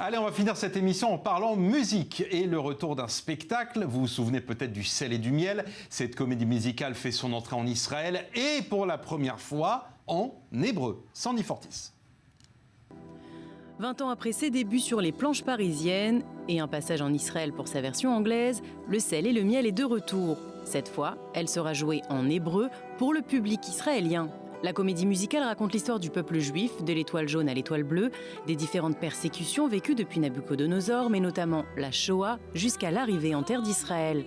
Allez, on va finir cette émission en parlant musique et le retour d'un spectacle. Vous vous souvenez peut-être du Sel et du Miel. Cette comédie musicale fait son entrée en Israël et pour la première fois en hébreu. Sandy Fortis. 20 ans après ses débuts sur les planches parisiennes et un passage en Israël pour sa version anglaise, Le Sel et le Miel est de retour. Cette fois, elle sera jouée en hébreu pour le public israélien. La comédie musicale raconte l'histoire du peuple juif, de l'étoile jaune à l'étoile bleue, des différentes persécutions vécues depuis Nabuchodonosor, mais notamment la Shoah, jusqu'à l'arrivée en terre d'Israël.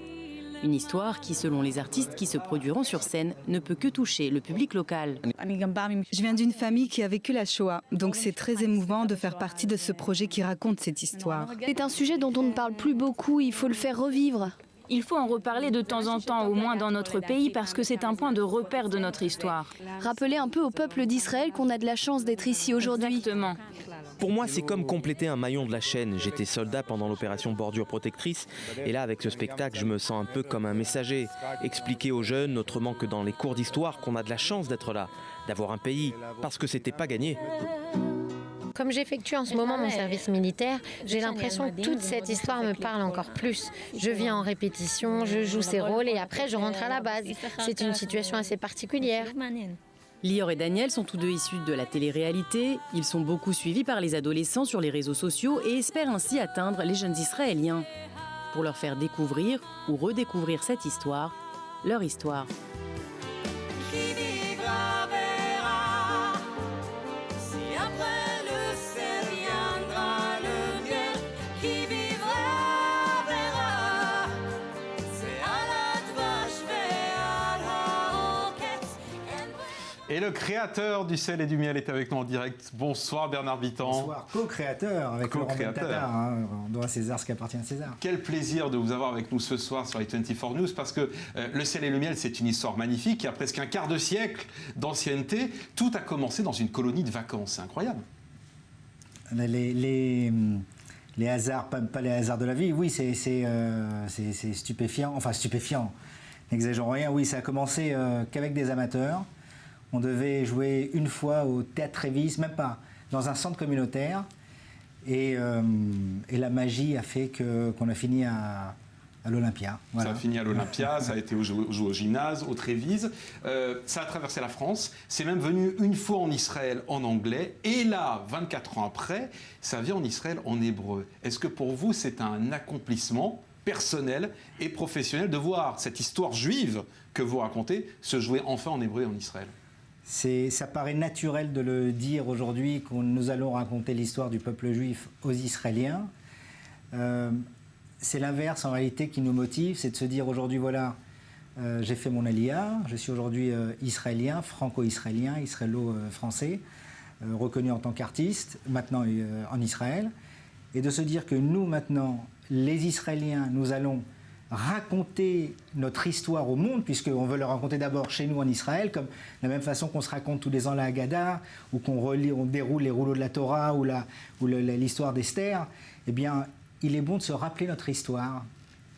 Une histoire qui, selon les artistes qui se produiront sur scène, ne peut que toucher le public local. Je viens d'une famille qui a vécu la Shoah, donc c'est très émouvant de faire partie de ce projet qui raconte cette histoire. C'est un sujet dont on ne parle plus beaucoup, il faut le faire revivre. Il faut en reparler de temps en temps, au moins dans notre pays, parce que c'est un point de repère de notre histoire. Rappeler un peu au peuple d'Israël qu'on a de la chance d'être ici aujourd'hui. Exactement. Pour moi, c'est comme compléter un maillon de la chaîne. J'étais soldat pendant l'opération Bordure Protectrice, et là, avec ce spectacle, je me sens un peu comme un messager. Expliquer aux jeunes, autrement que dans les cours d'histoire, qu'on a de la chance d'être là, d'avoir un pays, parce que c'était pas gagné. Comme j'effectue en ce moment mon service militaire, j'ai l'impression que toute cette histoire me parle encore plus. Je viens en répétition, je joue ces rôles et après je rentre à la base. C'est une situation assez particulière. Lior et Daniel sont tous deux issus de la télé-réalité. Ils sont beaucoup suivis par les adolescents sur les réseaux sociaux et espèrent ainsi atteindre les jeunes Israéliens pour leur faire découvrir ou redécouvrir cette histoire, leur histoire. Et le créateur du Sel et du Miel est avec nous en direct. Bonsoir Bernard Bitan. Bonsoir, co-créateur avec Laurent Bentata. On doit à César ce qui appartient à César. Quel plaisir de vous avoir avec nous ce soir sur les 24 News parce que le Sel et le Miel, c'est une histoire magnifique. Il y a presque un quart de siècle d'ancienneté. Tout a commencé dans une colonie de vacances. C'est incroyable. Les hasards, pas les hasards de la vie, oui, c'est stupéfiant. Enfin, stupéfiant, n'exagérons rien. Oui, ça a commencé qu'avec des amateurs. On devait jouer une fois au Théâtre Trévise, même pas, dans un centre communautaire. Et la magie a fait qu'on a fini à l'Olympia. Voilà. Ça a fini à l'Olympia, ça a été joué au gymnase, au Trévise. Ça a traversé la France. C'est même venu une fois en Israël en anglais. Et là, 24 ans après, ça vient en Israël en hébreu. Est-ce que pour vous, c'est un accomplissement personnel et professionnel de voir cette histoire juive que vous racontez se jouer enfin en hébreu et en Israël ? Ça paraît naturel de le dire aujourd'hui que nous allons raconter l'histoire du peuple juif aux Israéliens. C'est l'inverse en réalité qui nous motive, c'est de se dire aujourd'hui voilà, j'ai fait mon Aliyah, je suis aujourd'hui israélien, franco-israélien, israélo-français, reconnu en tant qu'artiste, maintenant en Israël, et de se dire que nous maintenant, les Israéliens, nous allons raconter notre histoire au monde, puisqu'on veut le raconter d'abord chez nous en Israël, comme de la même façon qu'on se raconte tous les ans la Haggadah, ou on déroule les rouleaux de la Torah, ou l'histoire d'Esther, eh bien, il est bon de se rappeler notre histoire.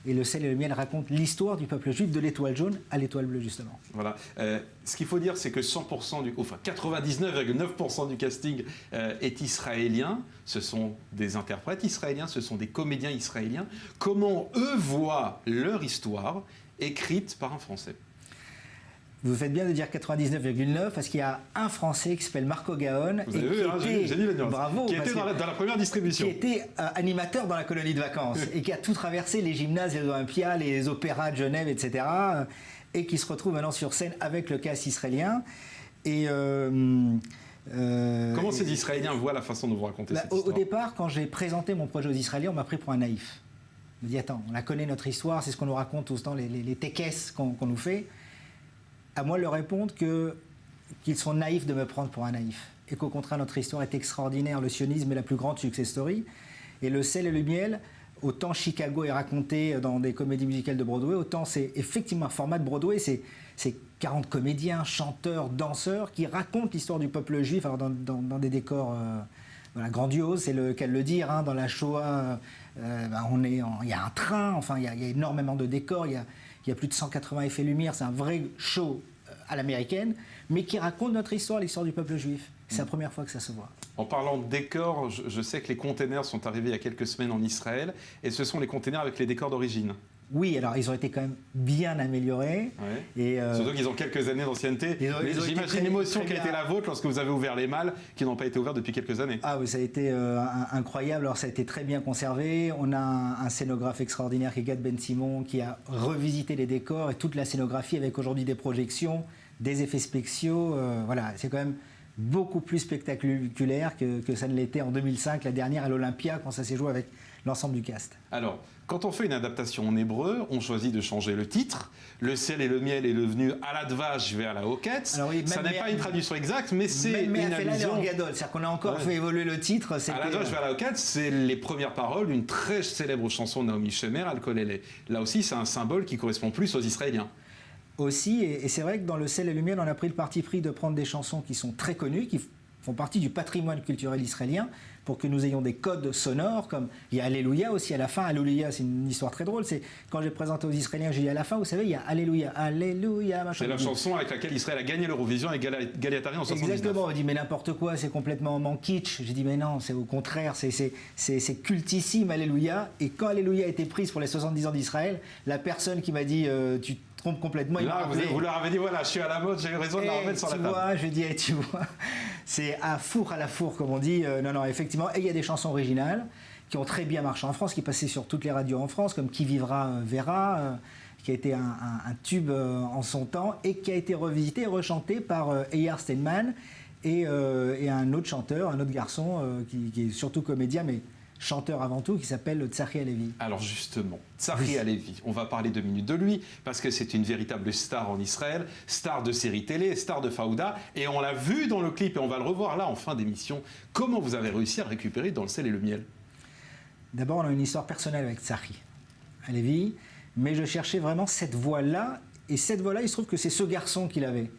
Et le Sel et le Miel racontent l'histoire du peuple juif de l'étoile jaune à l'étoile bleue, justement. Voilà. Ce qu'il faut dire, c'est que 99,9% du casting est israélien. Ce sont des interprètes israéliens, ce sont des comédiens israéliens. Comment eux voient leur histoire écrite par un Français ? Vous faites bien de dire 99,9 parce qu'il y a un Français qui s'appelle Marco Gaon. Vous avez vu, j'ai dit la nuance. Bravo. Qui était dans la première distribution. Qui était animateur dans la colonie de vacances et qui a tout traversé les gymnases, les Olympias, les opéras de Genève, etc. Et qui se retrouve maintenant sur scène avec le cast israélien. Et comment ces Israéliens voient la façon dont vous racontez cette histoire ? Au départ, quand j'ai présenté mon projet aux Israéliens, on m'a pris pour un naïf. On me dit attends, on la connaît notre histoire, c'est ce qu'on nous raconte tout le temps, les tekes qu'on nous fait. À moi de leur répondre qu'ils sont naïfs de me prendre pour un naïf. Et qu'au contraire, notre histoire est extraordinaire. Le sionisme est la plus grande success story. Et le Sel et le Miel, autant Chicago est raconté dans des comédies musicales de Broadway, autant c'est effectivement un format de Broadway. C'est 40 comédiens, chanteurs, danseurs qui racontent l'histoire du peuple juif alors dans des décors voilà, grandioses, c'est le cas de le dire. Hein, dans la Shoah, il y a un train, enfin, il y a énormément de décors, il y a plus de 180 effets lumière, c'est un vrai show à l'américaine, mais qui raconte notre histoire, l'histoire du peuple juif. C'est la première fois que ça se voit. En parlant de décors, je sais que les containers sont arrivés il y a quelques semaines en Israël, et ce sont les containers avec les décors d'origine. Oui, alors ils ont été quand même bien améliorés. Ouais. Et surtout qu'ils ont quelques années d'ancienneté. J'imagine l'émotion qui a été la vôtre lorsque vous avez ouvert les malles, qui n'ont pas été ouverts depuis quelques années. Ah oui, ça a été incroyable. Alors ça a été très bien conservé. On a un scénographe extraordinaire qui est Gad Ben Simon, qui a revisité les décors et toute la scénographie avec aujourd'hui des projections, des effets spéciaux. Voilà, c'est quand même beaucoup plus spectaculaire que ça ne l'était en 2005, la dernière à l'Olympia, quand ça s'est joué avec l'ensemble du cast. Alors, quand on fait une adaptation en hébreu, on choisit de changer le titre. Le ciel et le miel est devenu Aladvash vers la Hoketz. Oui, ça n'est pas une traduction exacte, mais c'est une allusion. C'est-à-dire qu'on a encore fait évoluer le titre. Aladvash vers la Hoketz, c'est les premières paroles d'une très célèbre chanson de Naomi Shemer, Al-Kolele. Là aussi, c'est un symbole qui correspond plus aux Israéliens. Aussi, et c'est vrai que dans Le sel et le miel, on a pris le parti pris de prendre des chansons qui sont très connues, qui font partie du patrimoine culturel israélien, pour que nous ayons des codes sonores, comme il y a Alléluia aussi à la fin. Alléluia, c'est une histoire très drôle. C'est quand j'ai présenté aux Israéliens, j'ai dit à la fin, vous savez, il y a Alléluia, Alléluia, machin. C'est la chanson avec laquelle Israël a gagné l'Eurovision avec Galiatari en 79. Exactement, on dit mais n'importe quoi, c'est complètement kitsch. J'ai dit mais non, c'est au contraire, c'est cultissime, Alléluia. Et quand Alléluia a été prise pour les 70 ans d'Israël, la personne qui m'a dit tu trompe complètement. Là, vous leur avez dit, voilà, je suis à la mode, j'ai eu raison de la remettre sur la table. Tu vois, je dis, tu vois, c'est à la four, comme on dit. Non, effectivement. Et il y a des chansons originales qui ont très bien marché en France, qui passaient sur toutes les radios en France, comme Qui vivra verra, qui a été un tube en son temps, et qui a été revisité et rechanté par Eyar Steinman et un autre chanteur, un autre garçon, qui est surtout comédien, mais chanteur avant tout, qui s'appelle Tzachi Halevi. Alors justement, Tzachi Halevi, on va parler 2 minutes de lui, parce que c'est une véritable star en Israël, star de séries télé, star de Fauda, et on l'a vu dans le clip, et on va le revoir là en fin d'émission. Comment vous avez réussi à le récupérer dans Le sel et le miel? D'abord, on a une histoire personnelle avec Tzachi Halevi, mais je cherchais vraiment cette voix-là, et cette voix-là, il se trouve que c'est ce garçon qu'il avait.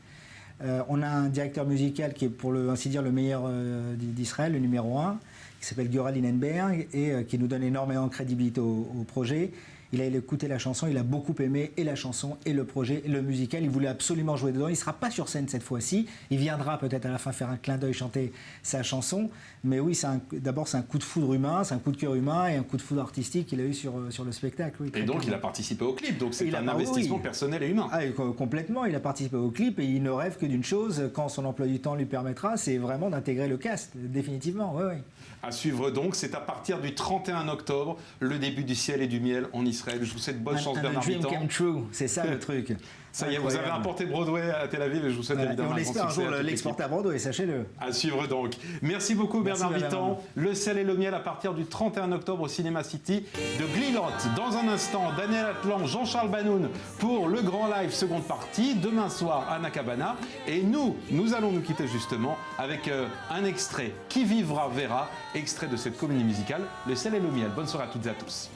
On a un directeur musical qui est, pour ainsi dire, le meilleur d'Israël, le numéro 1, qui s'appelle Göran Linenberg, et qui nous donne énormément de crédibilité au projet. Il a écouté la chanson, il a beaucoup aimé et la chanson et le projet et le musical. Il voulait absolument jouer dedans. Il ne sera pas sur scène cette fois-ci. Il viendra peut-être à la fin faire un clin d'œil, chanter sa chanson. Mais oui, d'abord c'est un coup de foudre humain, c'est un coup de cœur humain et un coup de foudre artistique qu'il a eu sur le spectacle. Oui, et donc il a participé au clip, donc c'est un investissement personnel et humain. Complètement, il a participé au clip et il ne rêve que d'une chose, quand son emploi du temps lui permettra, c'est vraiment d'intégrer le cast, définitivement. Oui. À suivre donc, c'est à partir du 31 octobre, le début du ciel et du miel en Israël. Je vous souhaite bonne chance, Bernard Mittan. Dream come true, c'est ça le truc. Ça y est, vous avez importé Broadway à Tel Aviv et je vous souhaite évidemment un grand succès. On espère un jour l'exporter à Broadway, sachez-le. À suivre donc. Merci beaucoup Bernard Mittan. Le sel et le miel à partir du 31 octobre au Cinéma City de Glilotte. Dans un instant, Daniel Atlan, Jean-Charles Banoun pour le grand live seconde partie. Demain soir, Anna Cabana. Et nous allons nous quitter justement avec un extrait Qui vivra verra, extrait de cette comédie musicale Le sel et le miel. Bonne soirée à toutes et à tous.